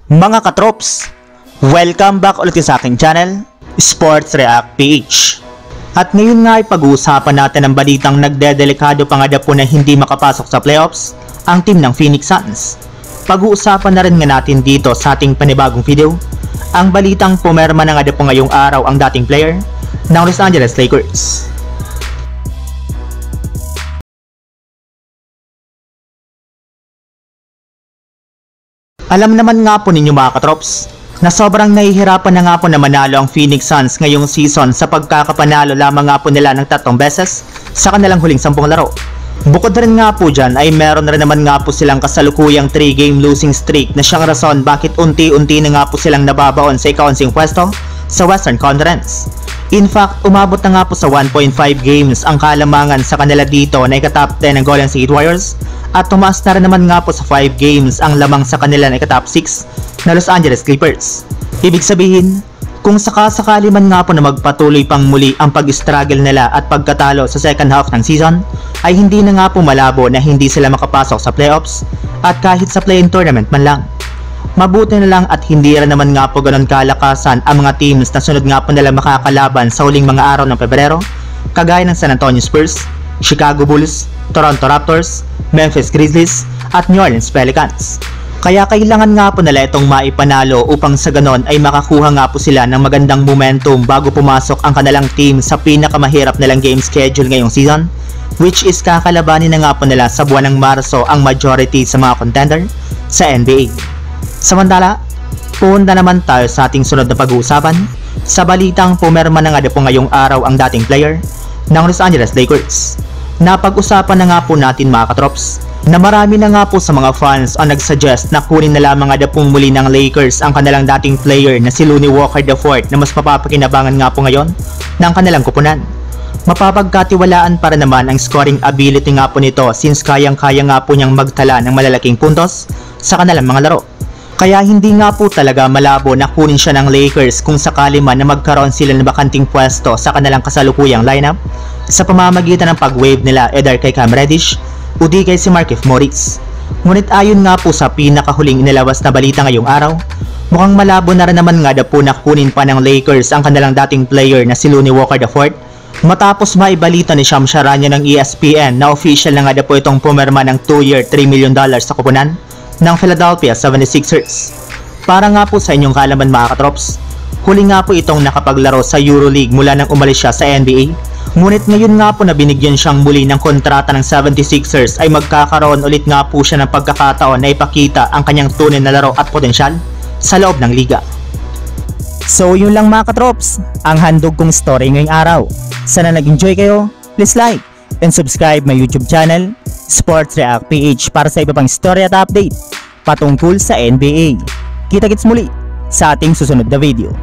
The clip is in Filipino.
Mga katrops, welcome back ulit sa aking channel, Sports React PH. At ngayon nga ay pag-uusapan natin ang balitang nagdedelikado pa nga po na hindi makapasok sa playoffs ang team ng Phoenix Suns. Pag-uusapan na rin nga natin dito sa ating panibagong video ang balitang pumerma na nga po ngayong araw ang dating player ng Los Angeles Lakers. Alam naman nga po ninyo mga katrops na sobrang nahihirapan na nga po na manalo ang Phoenix Suns ngayong season sa pagkakapanalo lamang nga po nila ng 3 beses sa kanilang huling 10 laro. Bukod rin nga po dyan ay meron rin naman nga po silang kasalukuyang 3-game losing streak na siyang rason bakit unti-unti na nga po silang nababaon sa ika-11 pwesto sa Western Conference. In fact, umabot na nga po sa 1.5 games ang kalamangan sa kanila dito na ika-top 10 ng Golden State Warriors at tumaas na rin naman nga po sa 5 games ang lamang sa kanila na ika-top 6 na Los Angeles Clippers. Ibig sabihin, kung sakasakali man nga po na magpatuloy pang muli ang pag-struggle nila at pagkatalo sa second half ng season, ay hindi na nga po malabo na hindi sila makapasok sa playoffs at kahit sa play-in tournament man lang. Mabuti na lang at hindi rin naman nga po ganun kalakasan ang mga teams na sunod nga po nila makakalaban sa huling mga araw ng Pebrero, kagaya ng San Antonio Spurs, Chicago Bulls, Toronto Raptors, Memphis Grizzlies at New Orleans Pelicans. Kaya kailangan nga po nila itong maipanalo upang sa ganon ay makakuha nga po sila ng magandang momentum bago pumasok ang kanilang team sa pinakamahirap nilang game schedule ngayong season, which is kakalabanin na nga po nila sa buwan ng Marso ang majority sa mga contender sa NBA. Samantala, punta naman tayo sa ating sunod na pag-uusapan sa balitang pumerma na nga po ngayong araw ang dating player ng Los Angeles Lakers. Napag-usapan na nga po natin mga katrops na marami na nga po sa mga fans ang nagsuggest na kunin na lamang nga pong muli ng Lakers ang kanilang dating player na si Lonnie Walker IV na mas mapapakinabangan nga po ngayon ng kanilang kupunan. Mapapagkatiwalaan para naman ang scoring ability nga po nito since kayang-kaya nga po niyang magtala ng malalaking puntos sa kanilang mga laro. Kaya hindi nga po talaga malabo na kunin siya ng Lakers kung sakali man na magkaroon sila ng bakanting pwesto sa kanilang kasalukuyang lineup sa pamamagitan ng pag-wave nila either kay Cam Reddish o di kay si Markieff Morris. Ngunit ayon nga po sa pinakahuling inilabas na balita ngayong araw, mukhang malabo na rin naman nga po na kunin pa ng Lakers ang kanilang dating player na si Lonnie Walker IV matapos maibalita ni Shams Charania ng ESPN na official na nga po itong pumirma ng 2-year $3 million sa kupunan ng Philadelphia 76ers. Para nga po sa inyong kalaman mga katrops, huli nga po itong nakapaglaro sa EuroLeague mula nang umalis siya sa NBA. Ngunit ngayon nga po na binigyan siyang muli ng kontrata ng 76ers ay magkakaroon ulit nga po siya ng pagkakataon na ipakita ang kanyang tunay na laro at potensyal sa loob ng liga. So yun lang mga katrops, ang handog kong story ngayong araw. Sana nag-enjoy kayo, please like and subscribe my YouTube channel, Sports React PH, para sa iba pang story at update patungkol sa NBA. Kita-kits muli sa ating susunod na video.